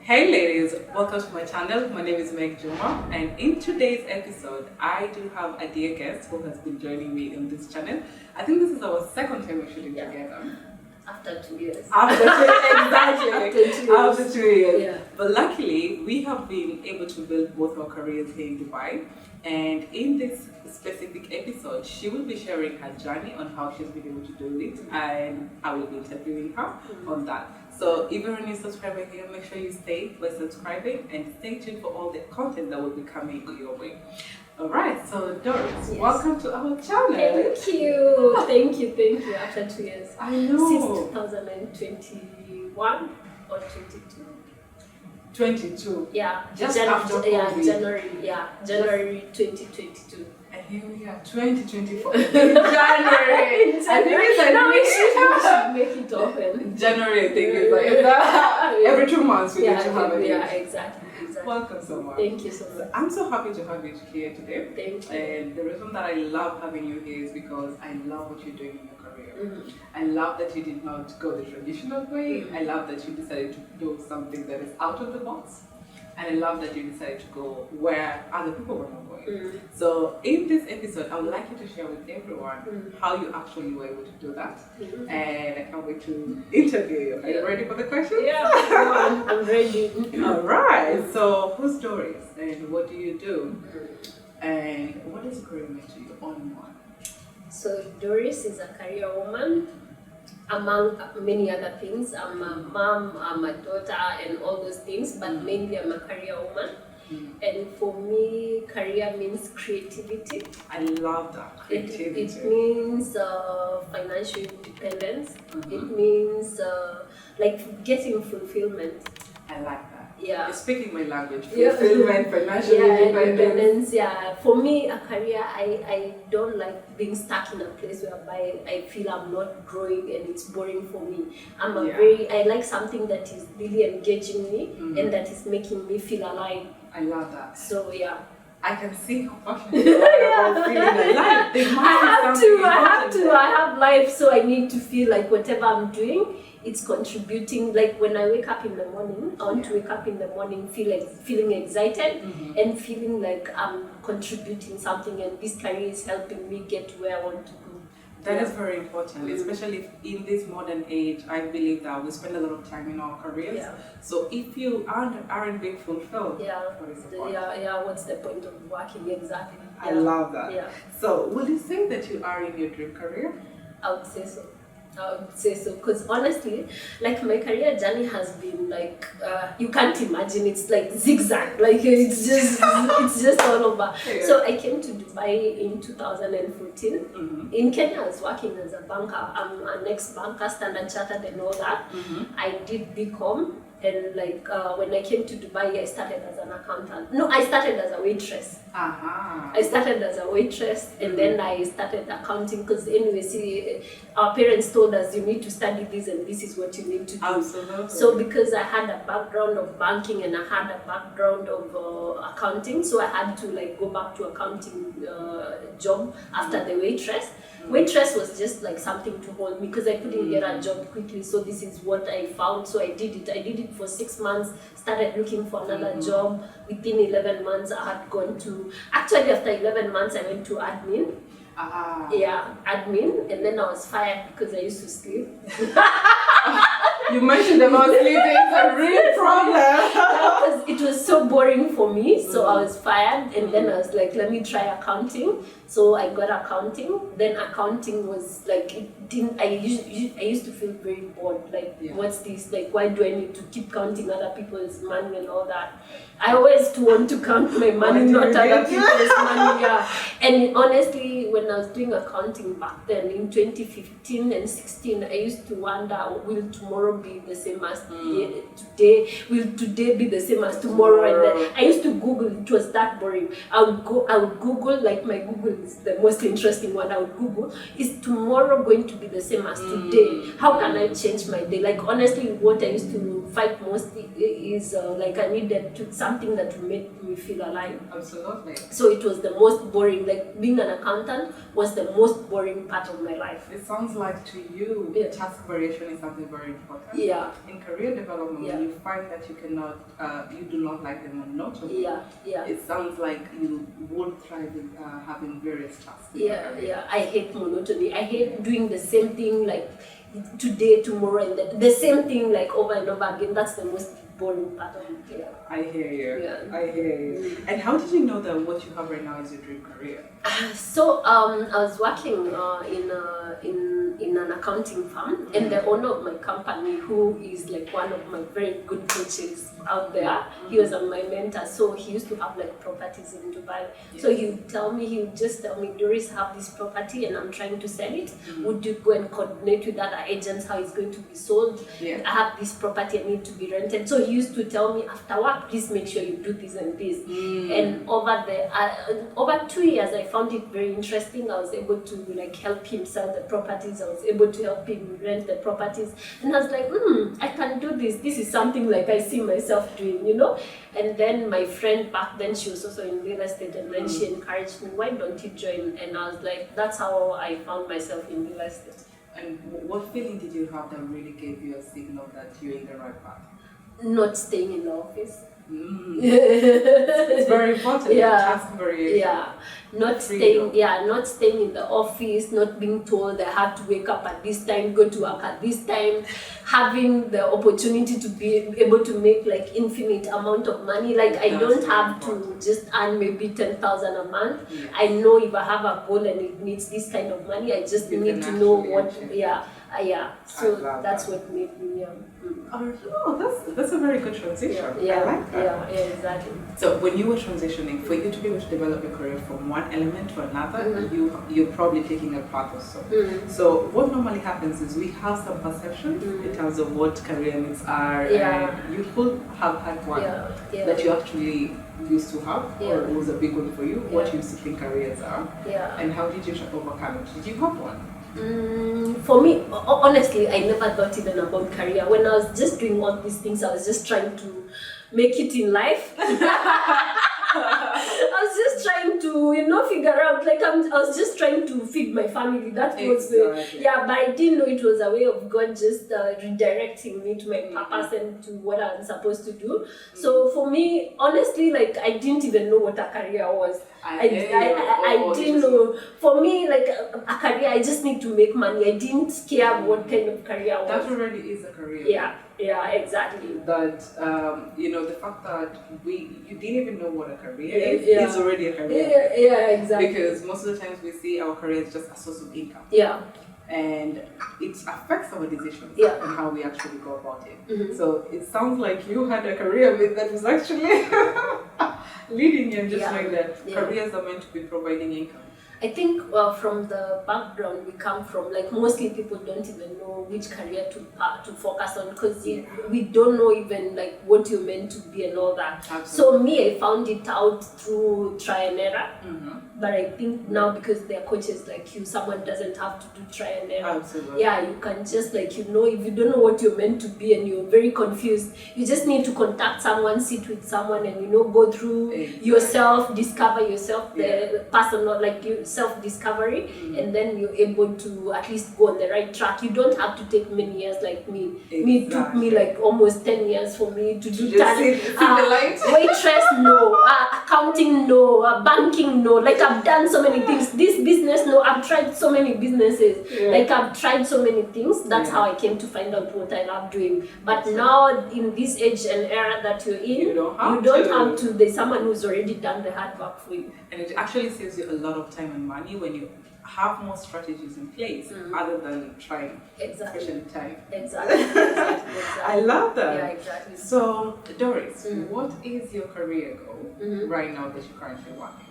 Hey ladies, welcome to my channel. My name is Meg Juma, and in today's episode, I do have a dear guest who has been joining me in this channel. I think this is our second time we're shooting together. After 2 years. After 2 years, exactly. After 2 years. Yeah. But luckily, we have been able to build both our careers here in Dubai. And in this specific episode, she will be sharing her journey on how she's been able to do it, and I will be interviewing her on that. So if you're a new subscriber here, make sure you stay by subscribing and stay tuned for all the content that will be coming your way. Alright, so Doris, yes. Welcome to our channel. Thank you. After 2 years. I know. Since 2021 or 22. 22. Yeah. Just after COVID. January 2022. And here we are, 2024. January. I think it's like we should make it often. January, I think it's like every 2 months we need to have it. Yeah, exactly. Welcome so much. Thank you so much. I'm so happy to have you here today. Thank you. And the reason that I love having you here is because I love what you're doing in your career. I love that you did not go the traditional way. I love that you decided to do something that is out of the box. And I love that you decided to go where other people were not going. So in this episode, I would like you to share with everyone how you actually were able to do that. And I can't wait to interview you. Are you ready for the questions? Yeah, I'm ready. All right. So who's Doris and what do you do? And what does career mean to you on one? So Doris is a career woman. Among many other things, I'm a mom, I'm a daughter, and all those things, but mainly I'm a career woman. And for me, career means creativity. I love that. Creativity. It means financial independence. It means like getting fulfillment. I like that. Yeah. You're speaking my language. Fulfillment, financial independence. Yeah. For me, a career, I don't like being stuck in a place whereby I feel I'm not growing and it's boring for me. I like something that is really engaging me and that is making me feel alive. I love that. So yeah. I can see how passionate you are about feeling alive. I have life, so I need to feel like whatever I'm doing, it's contributing. Like when I wake up in the morning, I want to wake up in the morning feeling excited and feeling like I'm contributing something, and this career is helping me get to where I want to go. That is very important, especially in this modern age. I believe that we spend a lot of time in our careers. So if you aren't being fulfilled, what is the point? What's the point of working exactly? I love that. So would you say that you are in your dream career? I would say so, because honestly, like my career journey has been like you can't imagine. It's like zigzag, like it's just all over. So I came to Dubai in 2014. In Kenya, I was working as a banker. I'm an ex-banker, Standard Chartered, and all that. I did BCom. And like when I came to Dubai, I started as an accountant. No, I started as a waitress. I started as a waitress, and then I started accounting because anyway, see, our parents told us you need to study this and this is what you need to do. Absolutely. So because I had a background of banking and I had a background of accounting, so I had to like go back to accounting job after the waitress. Waitress was just like something to hold me because I couldn't get a job quickly, so this is what I found. So I did it for 6 months, started looking for another job. Within 11 months I had gone to, actually after 11 months I went to admin. Admin, and then I was fired because I used to sleep. You mentioned about sleeping, it's a real problem. Because it was so boring for me, so I was fired, and then I was like, let me try accounting. So I got accounting. Then accounting was like, it didn't. I used to feel very bored. Like, what's this? Like, why do I need to keep counting other people's money and all that? I always want to count my money, not other people's money. And honestly, when I was doing accounting back then in 2015 and 16, I used to wonder, will tomorrow be the same as today? Will today be the same as tomorrow? and then I used to Google. It was that boring. I would Google, like my Google is the most interesting one. I would Google, is tomorrow going to be the same as today? How can I change my day? Like honestly, what I used to fight most is like I needed something that would make me feel alive. Absolutely. So it was the most boring. Like being an accountant was the most boring part of my life. It sounds like to you, task variation is something very important. Yeah. In career development, when you find that you cannot, you do not like the monotony. Yeah. It sounds like you would thrive in having various tasks. Yeah. I hate monotony. I hate doing the same thing like today, tomorrow, and the same thing like over and over again. That's the most boring part of it. Yeah. I hear you. Yeah. I hear you. And how did you know that what you have right now is your dream career? So I was working in an accounting firm, and the owner of my company, who is like one of my very good coaches out there, he was my mentor. So he used to have like properties in Dubai. So he would just tell me, Doris, have this property and I'm trying to sell it. Would you go and coordinate with other agents how it's going to be sold? I have this property, I need to be rented. So he used to tell me, after work, please make sure you do this and this. And over 2 years, I found it very interesting. I was able to like help him sell the properties. I was able to help him rent the properties. And I was like, I can do this. This is something like I see myself doing, you know? And then my friend back then, she was also in real estate, and then she encouraged me, why don't you join? And I was like, that's how I found myself in real estate. And what feeling did you have that really gave you a signal that you're in the right path? Not staying in the office. It's very important. Task variation. Not staying in the office, not being told I have to wake up at this time, go to work at this time, having the opportunity to be able to make like infinite amount of money. Like I don't have to just earn maybe 10,000 a month. I know if I have a goal and it needs this kind of money, I just need to know what. So that's what made me. That's a very good transition. I like that. Yeah, exactly. So when you were transitioning, for you to be able to develop a career from one element to another, you're probably taking a path or so. So what normally happens is we have some perceptions in terms of what career needs are, and you could have had one that you actually used to have, or it was a big one for you, what you used to think careers are, and how did you overcome it? Did you have one? For me, honestly, I never thought even about career. When I was just doing all these things, I was just trying to make it in life. I was just trying to, figure out, like I was just trying to feed my family. That was but I didn't know it was a way of God just redirecting me to my purpose and to what I'm supposed to do. So for me, honestly, like I didn't even know what a career was. I didn't know. For me, like a career, I just need to make money. I didn't care what kind of career was. That already is a career. Yeah, exactly. That the fact that you didn't even know what a career is already a career. Yeah, exactly. Because most of the times we see our career as just a source of income. Yeah. And it affects our decisions and how we actually go about it. So it sounds like you had a career that was actually leading you, just like that. Careers are meant to be providing income. I think from the background we come from, like mostly people don't even know which career to focus on, because we don't know even like what you're meant to be and all that. Absolutely. So me, I found it out through try and error. But I think now, because there are coaches like you, someone doesn't have to do try and error. Absolutely. Yeah, you can just if you don't know what you're meant to be and you're very confused, you just need to contact someone, sit with someone, and go through yourself, discover yourself, the personal self-discovery, and then you're able to at least go on the right track. You don't have to take many years like me. It took me like almost 10 years for me to do that. Waitress, no. Accounting, no. Banking, no. Like I've done so many things. This business, no. I've tried so many businesses. Like I've tried so many things. That's how I came to find out what I love doing. But now in this age and era that you're in, you don't have to. There's someone who's already done the hard work for you. And it actually saves you a lot of time and money when you have more strategies in place other than trying time. Exactly. I love that. Yeah, exactly. So, Doris, what is your career goal right now that you're currently working?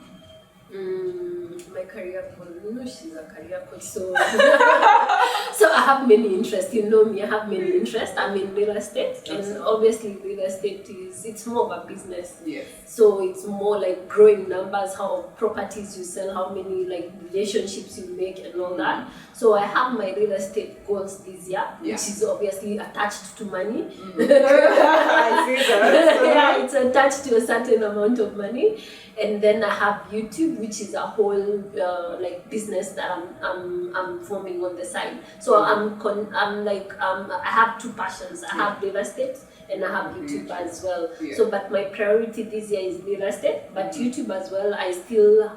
My career goal. No, she's a career coach, so so I have many interests. You know me, I have many interests. I'm in real estate, and obviously real estate it's more of a business. Yes. So it's more like growing numbers, how properties you sell, how many like relationships you make, and all that. So I have my real estate goals this year, which is obviously attached to money. I see that. Yeah, it's attached to a certain amount of money. And then I have YouTube, which is a whole like business that I'm forming on the side. So I have two passions. I have real estate and I have YouTube as well. So, but my priority this year is real estate, but YouTube as well. I still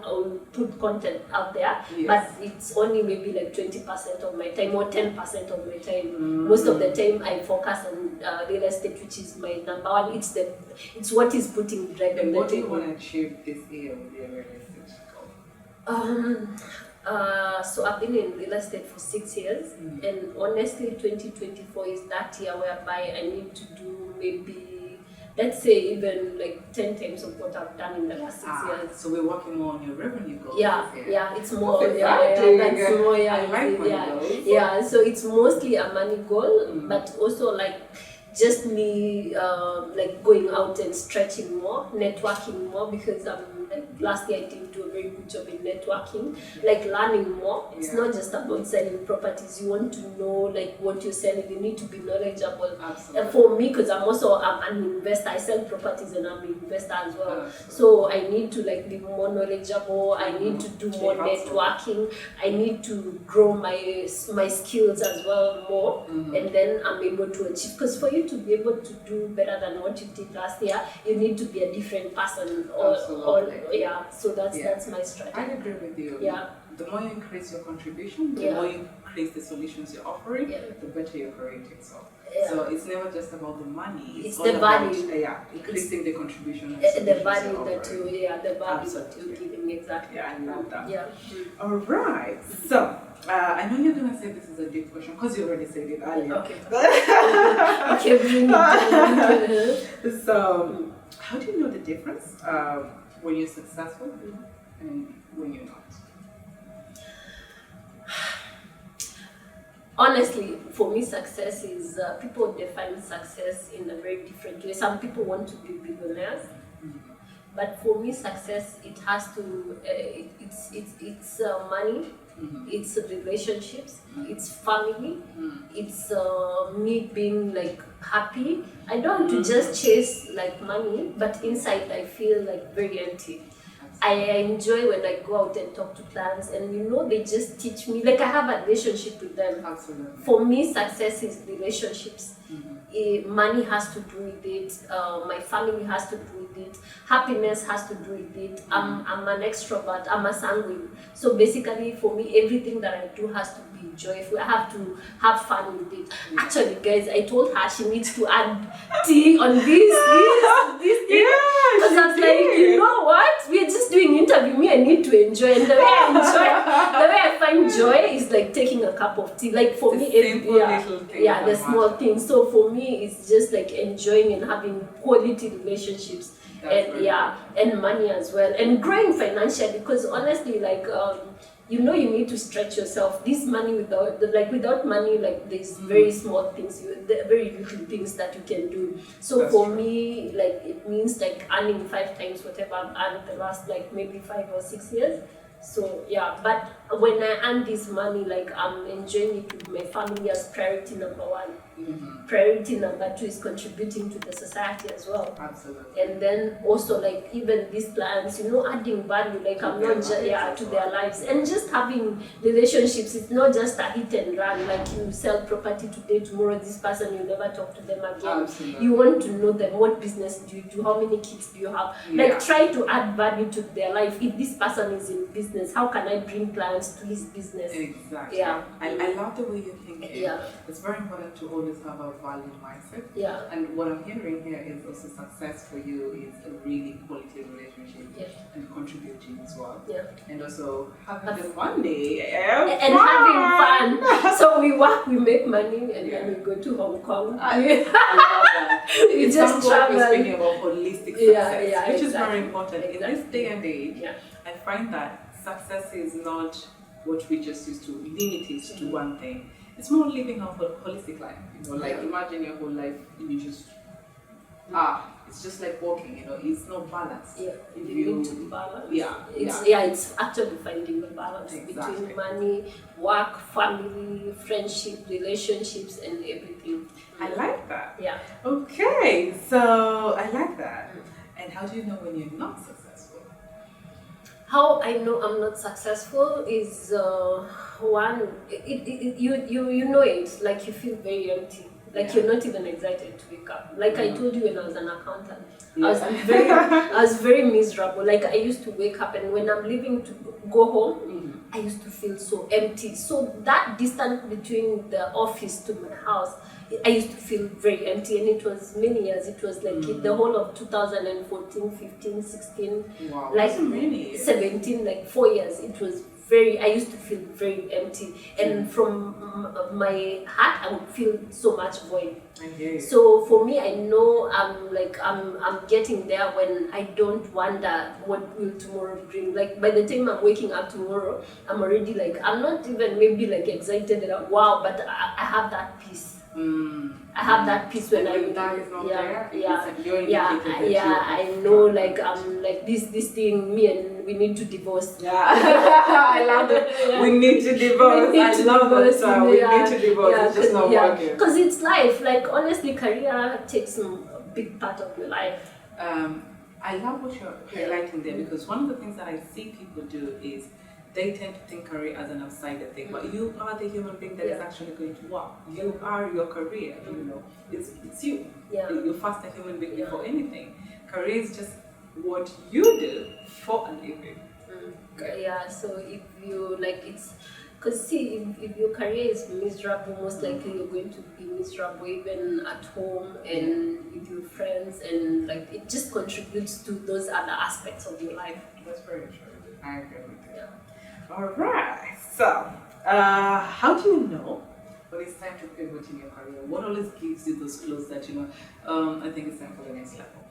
put content out there, but it's only maybe like 20% of my time or 10% of my time. Most of the time I focus on real estate, which is my number one. It's what is putting bread on the table. What do you want to achieve this year with your real estate goal? So I've been in real estate for 6 years, and honestly 2024 is that year whereby I need to do maybe, let's say, even like 10 times of what I've done in the last 6 years. So we're working more on your revenue goals. Yeah, it's more. So it's mostly a money goal, but also like just me like going out and stretching more, networking more, because like last year I didn't do a very good job in networking, like learning more. It's not just about selling properties. You want to know like what you're selling. You need to be knowledgeable. Absolutely. And for me, because I'm an investor, I sell properties and I'm an investor as well. So I need to like be more knowledgeable. I need to do more networking. I need to grow my skills as well more, and then I'm able to achieve. Because for you to be able to do better than what you did last year, you need to be a different person. So that's my strategy. I agree with you. The more you increase your contribution, the more you increase the solutions you're offering, the better your career takes off. So it's never just about the money. It's the value. Increasing the contribution. The value that you're giving, exactly. Yeah, I love that. Yeah. All right. So I know you're gonna say this is a deep question because you already said it earlier. Okay. Okay, bring it. So, how do you know the difference when you're successful and when you're not? Honestly, for me, success is people define success in a very different way. Some people want to be billionaires, but for me, success it has to it's money, it's relationships, it's family, it's me being like happy. I don't want to just chase like money, but inside I feel like very empty. I enjoy when I go out and talk to clients, and they just teach me, like I have a relationship with them. Absolutely. For me, success is relationships. Money has to do with it. My family has to do with it. Happiness has to do with it. I'm an extrovert. I'm a sanguine. So basically, for me, everything that I do has to be joyful. I have to have fun with it. Actually, guys, I told her she needs to add tea on this thing. Because I was like, you know what? We're just doing interview. Me, I need to enjoy. And the way I find joy is like taking a cup of tea. Like for me, the small things. So for me, it's just like enjoying and having quality relationships. And money as well, and growing financially, because honestly, like you need to stretch yourself. This money without money, like there's very small things, very little things that you can do. So for me, like it means like earning 5 times whatever I've earned the last like maybe 5 or 6 years. So but when I earn this money, like I'm enjoying it with my family as priority number 1. Priority number 2 is contributing to the society as well. Absolutely. And then also like even these clients, adding value, like I'm not to their lives, and just having relationships. It's not just a hit and run, like you sell property today, tomorrow this person, you never talk to them again. Absolutely. You want to know them, what business do you do, how many kids do you have, like try to add value to their life. If this person is in business, how can I bring clients to his business? Exactly. I love the way you're thinking. It's very important to always have a value mindset. And what I'm hearing here is also success for you is a really quality relationship and contributing as well. And also having the fun day and having fun. So we work, we make money, and then we go to Hong Kong. I love that. We just travel. We're speaking about holistic success, which is very important in this day and age. I find that success is not what we just used to limit it to one thing. It's more living a holistic life. Like imagine your whole life you just it's just like walking. It's no balance. Yeah, if you need to balance. Yeah, it's actually finding the balance between money, work, family, friendship, relationships, and everything. I like that. Yeah. Okay, so I like that. And how do you know when you're not successful? How I know I'm not successful is one. You know it. Like you feel very empty. Like you're not even excited to wake up. Like I told you when I was an accountant, I was very miserable. Like I used to wake up, and when I'm leaving to go home, I used to feel so empty. So that distance between the office to my house, I used to feel very empty, and it was many years. It was like the whole of 2014, 15, 16, like 17, like 4 years. It was I used to feel very empty, and from my heart, I would feel so much void. So for me, I know I'm getting there when I don't wonder what will tomorrow bring. Like by the time I'm waking up tomorrow, I'm already like, I'm not even maybe like excited and wow, but I have that peace. I have that peace when I I know like I'm like this thing me and we need to divorce. I love it. We need to divorce. I love that. We need to divorce. It's just not working. Because it's life. Like honestly, career takes a big part of your life. I love what you're highlighting there, because one of the things that I see people do is they tend to think career as an outsider thing, but you are the human being that is actually going to work. You are your career, it's you. You're first a human being before anything. Career is just what you do for a living. So if you like because see, if your career is miserable, most likely you're going to be miserable even at home and with your friends, and like it just contributes to those other aspects of your life. That's very true. I agree with you. Alright, so how do you know when it's time to pivot in your career? What always gives you those clues that I think it's time for the next level?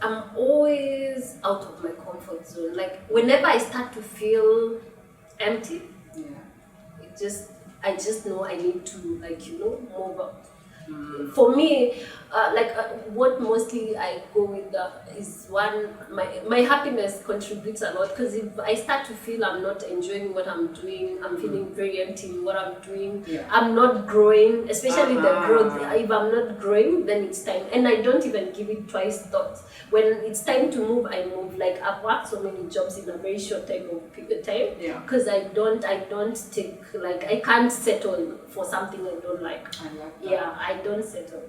I'm always out of my comfort zone. Like whenever I start to feel empty, I just know I need to move up. For me, what mostly I go with is my happiness contributes a lot, because if I start to feel I'm not enjoying what I'm doing, I'm feeling very empty in what I'm doing, I'm not growing, especially the growth. If I'm not growing, then it's time, and I don't even give it twice thoughts. When it's time to move, I move. Like I've worked so many jobs in a very short time because I don't take, like I can't settle for something I don't like. I like that. I don't settle.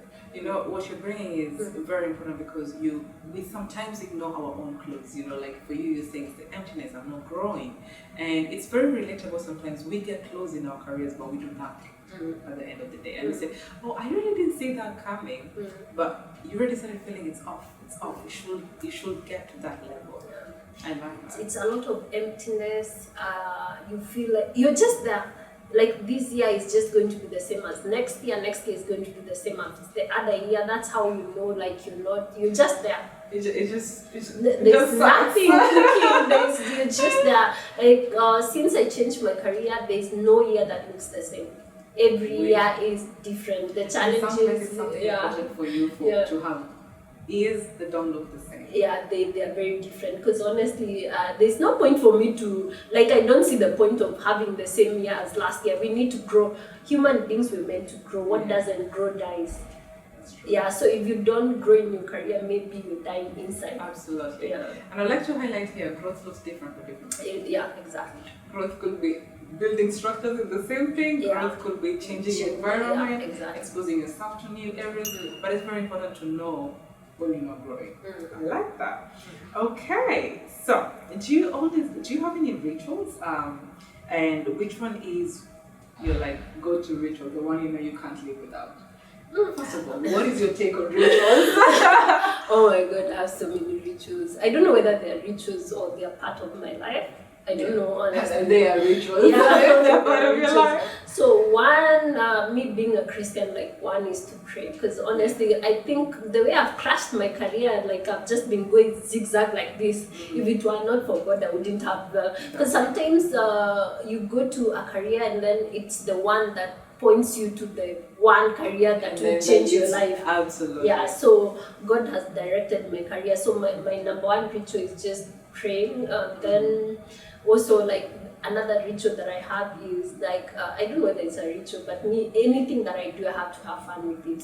What you're bringing is very important, because we sometimes ignore our own clues. Like for you're saying it's the emptiness, I'm not growing, and it's very relatable. Sometimes we get close in our careers, but we do nothing at the end of the day, and we say, "Oh, I really didn't see that coming," but you already started feeling it's off. It's off. You should get to that level. I like that. It's a lot of emptiness. You feel like you're just there. Like this year is just going to be the same as next year is going to be the same as the other year. That's how you know, like you're just there. There's nothing clicking. You're just there. Like since I changed my career, there's no year that looks the same. Every year is different. The challenges, something important for you to have. They don't look the same. They are very different, because honestly, there's no point for me to, like, I don't see the point of having the same year as last year. We need to grow. Human beings were meant to grow. What doesn't grow dies. That's true. So if you don't grow in your career, maybe you're dying inside. Absolutely. And I'd like to highlight here, growth looks different for different people. Exactly. Growth could be building structures in the same thing. Growth could be changing environment, exposing yourself to new areas. But it's very important to know when you're not growing. I like that. Okay, so do you have any rituals? And which one is your go-to ritual, the one you can't live without? First of all, what is your take on rituals? Oh my God, I have so many rituals. I don't know whether they're rituals or they're part of my life. I don't know, honestly. And they are rituals. Yeah, They're part of your life. So one, me being a Christian, like one is to pray, because honestly, I think the way I've crashed my career, like I've just been going zigzag like this. If it were not for God, I wouldn't have the. Because sometimes you go to a career and then it's the one that points you to the one career that will change your life. Absolutely. Yeah. So God has directed my career. So my number one ritual is just praying. Then also like another ritual that I have is like I don't know whether it's a ritual, but me anything that I do I have to have fun with it.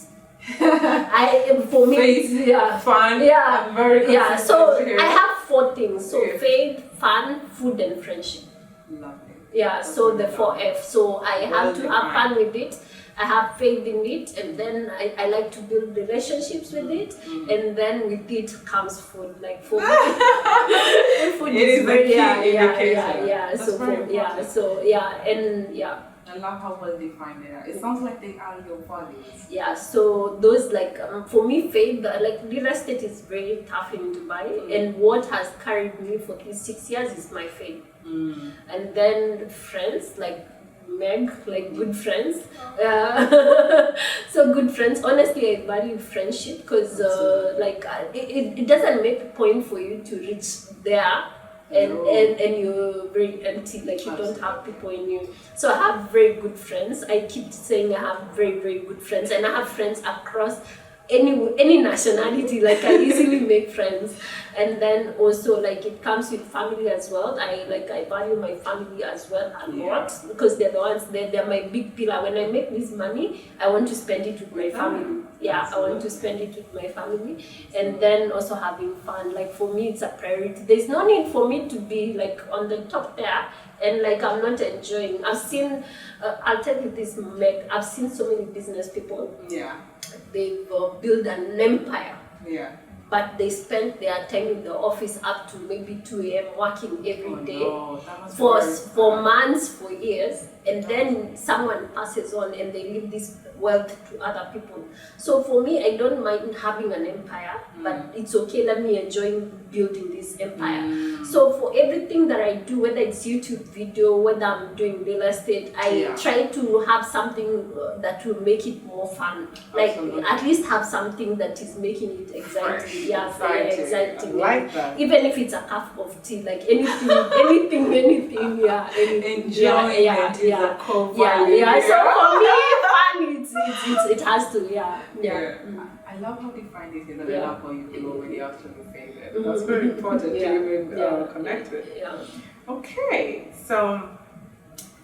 For me it's fun, yeah, very so I have 4 things. So faith, fun, food, and friendship. Lovely. Yeah, That's so the lovely. 4F. So I have to have fun with it. I have faith in it, and then I like to build relationships with it, and then with it comes food. Like for me, food is very I love how well defined they are. It sounds like they are your values. Yeah, so those like for me, faith, like real estate is very tough in Dubai, and what has carried me for these 6 years is my faith. And then friends, like Meg, like good friends. So good friends. Honestly, I value friendship because like it doesn't make a point for you to reach there. And you're very empty, like you don't have people in you. So I have very good friends. I keep saying I have very, very good friends, and I have friends across any nationality. Like I easily make friends. And then also like it comes with family as well. I value my family as well a lot because they're the ones they're my big pillar. When I make this money, I want to spend it with my family. Yeah, I want to spend it with my family. And then also having fun. Like for me, it's a priority. There's no need for me to be like on the top there and like I'm not enjoying. I've seen, I'll tell you this, Meg, I've seen so many business people. Yeah. They've built an empire. Yeah. But they spent their time in the office up to maybe 2 a.m. working every day for months, for years, and then someone passes on and they leave this wealth to other people. So for me, I don't mind having an empire, but it's okay, let me enjoy building this empire. So for everything that I do, whether it's YouTube video, whether I'm doing real estate, I try to have something that will make it more fun. Like at least have something that is making it exciting. Yeah, very exciting. Like that. Even if it's a cup of tea, like anything, anything, yeah. Enjoying it is a core value. Yeah. So for me, fun, it has to, yeah. I love how defined it is, and I love how you glow when you're out of your favorite. That's very important to even connect with. Yeah. Okay, so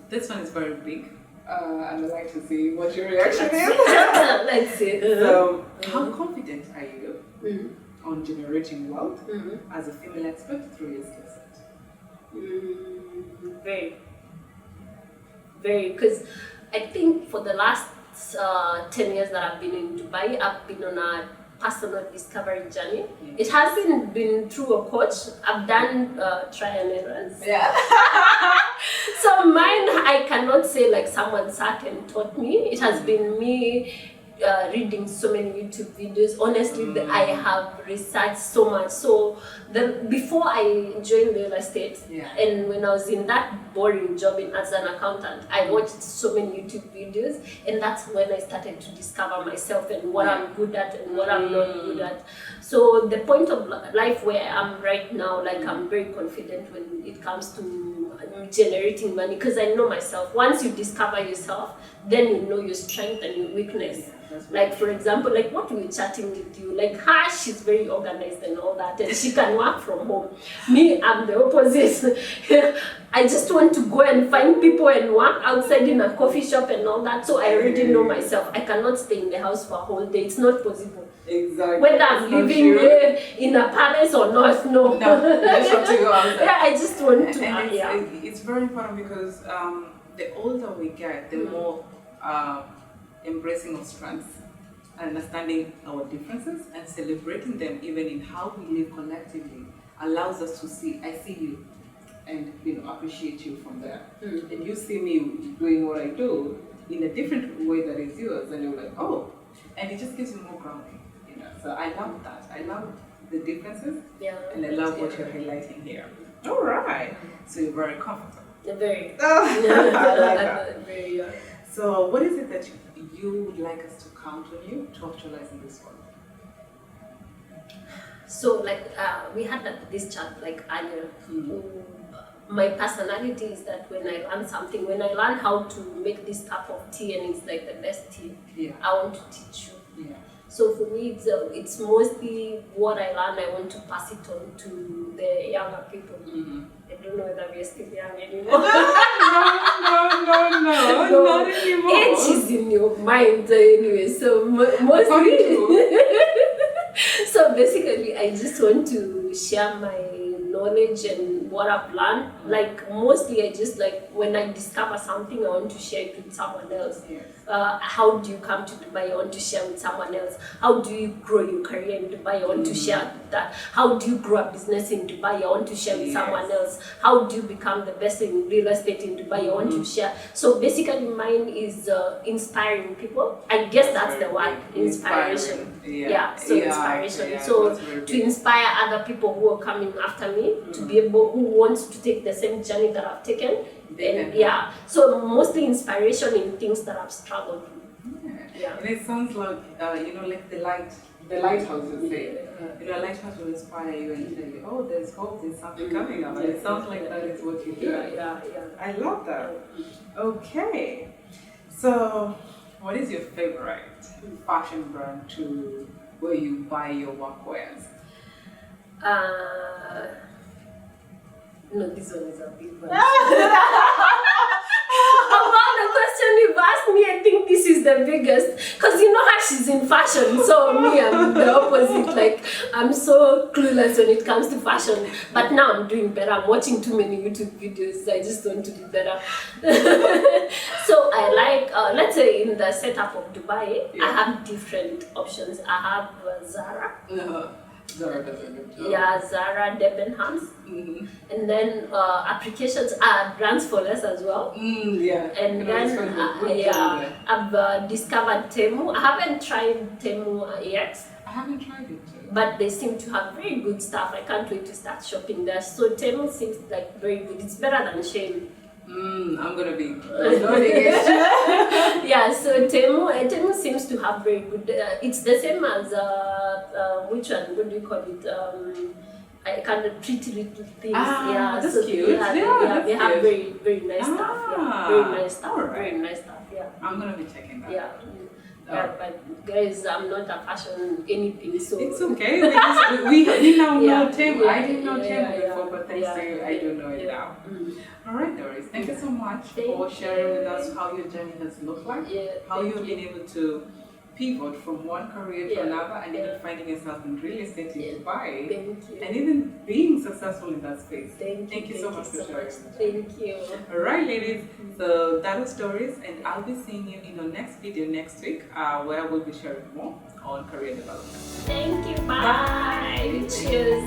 this one is very big, and I'd like to see what your reaction is. Let's see. So, how confident are you on generating wealth as a female expert through your skill set? Very, because I think for the last 10 years that I've been in Dubai, I've been on a personal discovery journey. It hasn't been through a coach. I've done trial and errors. Yeah. So mine, I cannot say like someone sat and taught me. It has been me reading so many YouTube videos. Honestly, I have researched so much. So before I joined real estate, and when I was in that boring job as an accountant, I watched so many YouTube videos, and that's when I started to discover myself and what I'm good at and what I'm not good at. So the point of life where I am right now, like I'm very confident when it comes to generating money, because I know myself. Once you discover yourself, then you know your strength and your weakness. Like for example, like what we're chatting with you, like her, she's very organized and all that, and she can work from home. Me, I'm the opposite. I just want to go and find people and work outside in a coffee shop and all that. So I already know myself. I cannot stay in the house for a whole day. It's not possible. Exactly. Whether I'm living in a palace or not, no. Just have to go outside. Yeah, I just want to. And it's very important because the older we get, the more embracing of strengths, understanding our differences, and celebrating them even in how we live collectively allows us to see, I see you, and appreciate you from there. And you see me doing what I do in a different way that is yours, and you're like, oh, and it just gives you more grounding. So I love that. I love the differences, and I love what you're highlighting here. All right. So you're very comfortable. Very. I like that. Very. So what is it that you would like us to count on you to actualize in this world? So we had this chat earlier. My personality is that when I learn something, when I learn how to make this type of tea and it's like the best tea, I want to teach you. Yeah. So for me, it's mostly what I learn. I want to pass it on to the younger people. I don't know whether we're still young anymore. No, not anymore. Age is in your mind anyway. So mostly. So basically, I just want to share my knowledge and what I've learned. Like mostly, I just when I discover something, I want to share it with someone else. Yes. How do you come to Dubai? I want to share with someone else. How do you grow your career in Dubai? I want to share that. How do you grow a business in Dubai? I want to share with someone else. How do you become the best in real estate in Dubai? I want to share. So basically, mine is inspiring people. I guess that's the word, inspiration. Inspiration. Yeah, so to inspire other people who are coming after me to be able, who wants to take the same journey that I've taken. So mostly inspiration in things that I've struggled with. And it sounds like like the lighthouse would say. A lighthouse will inspire you and tell you, oh, there's hope, there's something coming up. And it sounds like that is what you do. I love that. Okay. So what is your favorite fashion brand to where you buy your workwears? No, this one is a big one. About the question you've asked me, I think this is the biggest. Because you know how she's in fashion, so me, I'm the opposite. I'm so clueless when it comes to fashion. But now I'm doing better. I'm watching too many YouTube videos. I just want to do better. So I let's say in the setup of Dubai, I have different options. I have Zara. Zara does a good job. Yeah, Zara, Debenhams. And then applications are brands for less as well. And then I've discovered Temu. I haven't tried Temu yet. I haven't tried it. But they seem to have very good stuff. I can't wait to start shopping there. So Temu seems like very good. It's better than Shein. I'm gonna be nodding it. Yeah, so Temu seems to have very good. It's the same as which one? What do you call it? I kind of pretty little things. That's so cute. They have very very nice stuff. Very nice stuff. Right. Very nice stuff. Yeah. I'm gonna be checking that. But guys, I'm not a fashion anything, so it's okay. We now know Temu. I didn't know Temu before, but thanks to you, I do know it now. All right, Doris. Thank you so much for sharing with us how your journey has looked like, how you've been able to pivot from one career to another, and even finding yourself in real estate in Dubai, and even being successful in that space. Thank you so much for sharing. Thank you. All right, ladies. So that was Doris, and I'll be seeing you in our next video next week, where we'll be sharing more on career development. Thank you. Bye. Cheers.